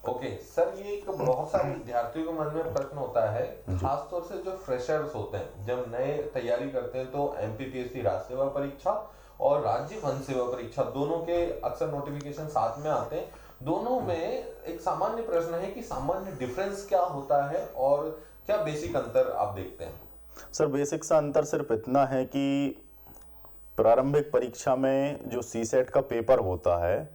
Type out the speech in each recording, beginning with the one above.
Okay sir, ये एक बहुत सारे विद्यार्थियों के मन में प्रश्न होता है, जी। खास तौर से जो फ्रेशर्स होते हैं, जब नए तैयारी करते हैं तो एमपीपीएससी राज्य सेवा परीक्षा और राज्य वन सेवा परीक्षा दोनों के अक्सर नोटिफिकेशन साथ में आते हैं। दोनों में एक सामान्य प्रश्न है कि सामान्य डिफरेंस क्या होता है और क्या बेसिक अंतर आप देखते हैं? सर बेसिक सा अंतर सिर्फ इतना है कि प्रारंभिक परीक्षा में जो सीसेट का पेपर होता है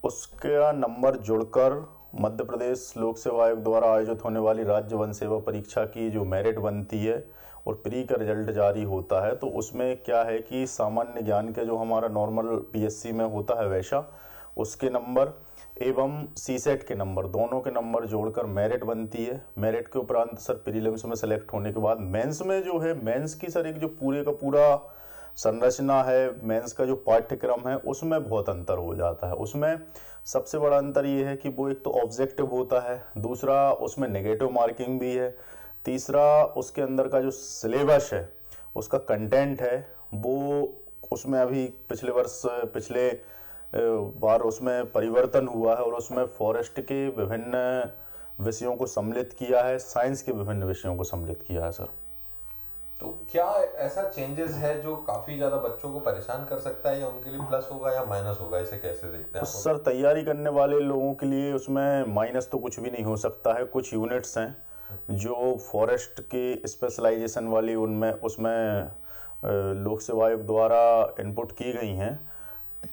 उसका नंबर जुड़कर मध्य प्रदेश लोक सेवा आयोग द्वारा आयोजित होने वाली राज्य वन सेवा परीक्षा की जो मेरिट बनती है और प्री का रिजल्ट जारी होता है, तो उसमें क्या है कि सामान्य ज्ञान के जो हमारा नॉर्मल पीएससी में होता है वैसा उसके नंबर एवं सीसेट के नंबर, दोनों के नंबर जोड़कर मेरिट बनती है। मेरिट के उपरांत सर प्रीलिम्स में सेलेक्ट होने के बाद मेंस में जो है, मेंस की सर एक जो पूरे का पूरा संरचना है, मेंस का जो पाठ्यक्रम है उसमें बहुत अंतर हो जाता है। उसमें सबसे बड़ा अंतर ये है कि वो एक तो ऑब्जेक्टिव होता है, दूसरा उसमें नेगेटिव मार्किंग भी है, तीसरा उसके अंदर का जो सिलेबस है उसका कंटेंट है वो उसमें अभी पिछले बार उसमें परिवर्तन हुआ है और उसमें फॉरेस्ट के विभिन्न विषयों को सम्मिलित किया है, साइंस के विभिन्न विषयों को सम्मिलित किया है सर। तो क्या ऐसा चेंजेस है जो काफी ज्यादा बच्चों को परेशान कर सकता है, या उनके लिए प्लस होगा या माइनस होगा, इसे कैसे देखते हैं आप? सर तैयारी करने वाले लोगों के लिए उसमें माइनस तो कुछ भी नहीं हो सकता है। कुछ यूनिट्स हैं जो फॉरेस्ट के स्पेशलाइजेशन वाली उनमें उसमें लोक सेवा आयोग द्वारा इनपुट की गई हैं,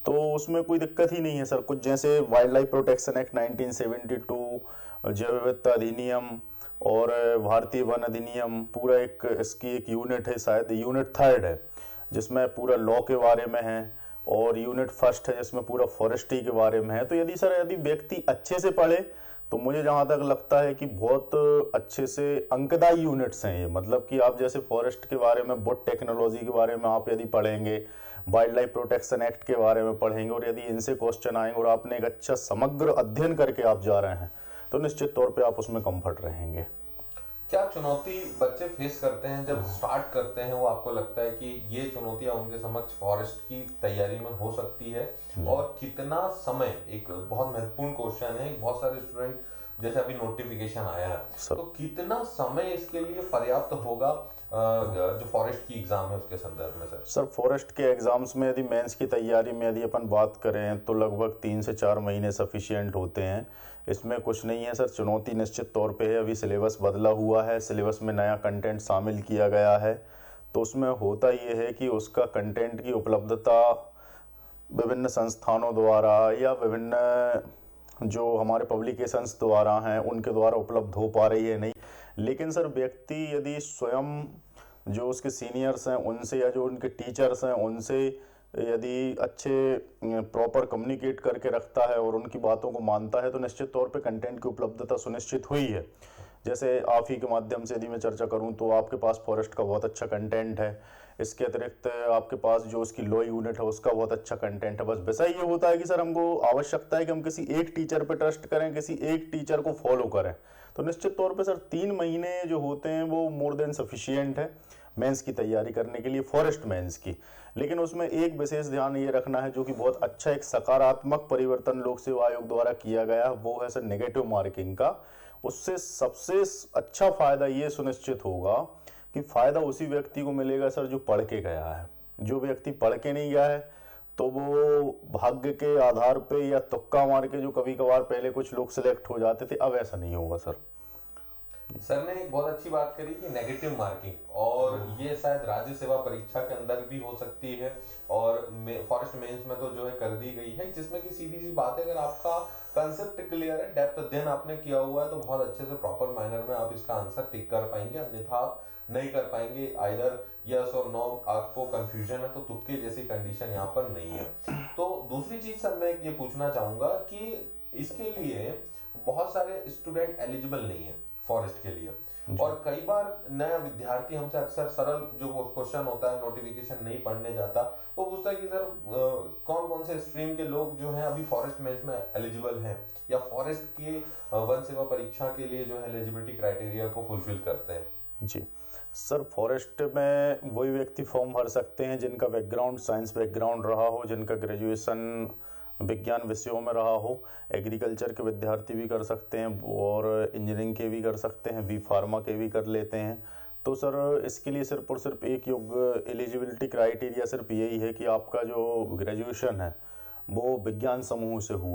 तो उसमें कोई दिक्कत ही नहीं है सर। कुछ जैसे वाइल्ड लाइफ प्रोटेक्शन एक्ट 1972, जैव विविधता अधिनियम और भारतीय वन अधिनियम, पूरा एक इसकी एक यूनिट है, शायद यूनिट थर्ड है जिसमें पूरा लॉ के बारे में है, और यूनिट फर्स्ट है जिसमें पूरा फॉरेस्ट्री के बारे में है। तो यदि व्यक्ति अच्छे से पढ़े तो मुझे जहाँ तक लगता है कि बहुत अच्छे से अंकदायी यूनिट्स हैं ये। मतलब कि आप जैसे फॉरेस्ट के बारे में, वुड टेक्नोलॉजी के बारे में आप यदि पढ़ेंगे, वाइल्ड लाइफ प्रोटेक्शन एक्ट के बारे में पढ़ेंगे और यदि इनसे क्वेश्चन आएंगे और आपने एक अच्छा समग्र अध्ययन करके आप जा रहे हैं तो निश्चित तौर पे आप उसमें कंफर्ट रहेंगे। क्या चुनौती बच्चे फेस करते हैं जब स्टार्ट करते हैं, वो आपको लगता है कि ये चुनौतियां उनके समक्ष फॉरेस्ट की तैयारी में हो सकती है? और कितना समय, एक बहुत महत्वपूर्ण क्वेश्चन है, बहुत सारे स्टूडेंट, जैसे अभी नोटिफिकेशन आया है, सर तो कितना समय इसके लिए पर्याप्त होगा जो फॉरेस्ट की एग्जाम है उसके संदर्भ में सर? सर फॉरेस्ट के एग्ज़ाम्स में यदि मेंस की तैयारी में यदि अपन बात करें तो लगभग 3 से 4 महीने सफिशिएंट होते हैं। इसमें कुछ नहीं है सर, चुनौती निश्चित तौर पे है। अभी सिलेबस बदला हुआ है, सिलेबस में नया कंटेंट शामिल किया गया है, तो उसमें होता ये है कि उसका कंटेंट की उपलब्धता विभिन्न संस्थानों द्वारा या विभिन्न जो हमारे पब्लिकेशंस द्वारा हैं उनके द्वारा उपलब्ध हो पा रही है नहीं। लेकिन सर व्यक्ति यदि स्वयं जो उसके सीनियर्स हैं उनसे या जो उनके टीचर्स हैं उनसे यदि अच्छे प्रॉपर कम्युनिकेट करके रखता है और उनकी बातों को मानता है तो निश्चित तौर पे कंटेंट की उपलब्धता सुनिश्चित हुई है। जैसे आप ही के माध्यम से यदि मैं चर्चा करूं तो आपके पास फॉरेस्ट का बहुत अच्छा कंटेंट है, इसके अतिरिक्त आपके पास जो उसकी लॉ यूनिट है उसका बहुत अच्छा कंटेंट है। बस वैसा ये होता है कि सर हमको आवश्यकता है कि हम किसी एक टीचर पे ट्रस्ट करें, किसी एक टीचर को फॉलो करें। तो निश्चित तौर पे सर 3 महीने जो होते हैं वो मोर देन सफिशियंट है मेंस की तैयारी करने के लिए, फॉरेस्ट मेंस की। लेकिन उसमें एक विशेष ध्यान ये रखना है जो कि बहुत अच्छा एक सकारात्मक परिवर्तन लोक सेवा आयोग द्वारा किया गया, वो है सर नेगेटिव मार्किंग का। उससे सबसे अच्छा फायदा ये सुनिश्चित होगा कि फायदा उसी व्यक्ति को मिलेगा सर जो पढ़ के गया है। जो व्यक्ति पढ़ के नहीं गया है तो वो भाग्य के आधार पे या तुक्का मार के, जो कभी कभार पहले कुछ लोग सिलेक्ट हो जाते थे, अब ऐसा नहीं होगा सर। सर ने एक बहुत अच्छी बात करी कि नेगेटिव मार्किंग, और ये शायद राज्य सेवा परीक्षा के अंदर भी हो सकती है, और फॉरेस्ट मेंस में तो जो है कर दी गई है, जिसमें कि सीधी सी बात है, अगर आपका कंसेप्ट क्लियर है, डेप्थ अध्ययन आपने किया हुआ है, तो बहुत अच्छे से प्रॉपर मैनर में आप इसका आंसर टिक कर पाएंगे, अन्यथा आप नहीं कर पाएंगे। आइदर यस और नो आपको कंफ्यूजन है तो तुक्के जैसी कंडीशन यहाँ पर नहीं है। तो दूसरी चीज सर मैं ये पूछना चाहूंगा कि इसके लिए बहुत सारे स्टूडेंट एलिजिबल नहीं है फॉरेस्ट के लिए, और कई बार नया विद्यार्थी हमसे अक्सर सरल जो वो क्वेश्चन होता है, नोटिफिकेशन नहीं पढ़ने जाता, वो पूछता है कि सर कौन कौन से स्ट्रीम के लोग जो हैं अभी फॉरेस्ट मेंस में एलिजिबल हैं, या फॉरेस्ट के वन सेवा परीक्षा के लिए जो है एलिजिबिलिटी क्राइटेरिया को फुलफिल करते हैं? जी सर, फॉरेस्ट में वही व्यक्ति फॉर्म भर सकते हैं जिनका बैकग्राउंड साइंस बैकग्राउंड रहा हो, जिनका ग्रेजुएशन विज्ञान विषयों में रहा हो। एग्रीकल्चर के विद्यार्थी भी कर सकते हैं और इंजीनियरिंग के भी कर सकते हैं, बी फार्मा के भी कर लेते हैं। तो सर इसके लिए सिर्फ और सिर्फ एक योग्य एलिजिबिलिटी क्राइटेरिया सिर्फ यही है कि आपका जो ग्रेजुएशन है वो विज्ञान समूह से हुआ।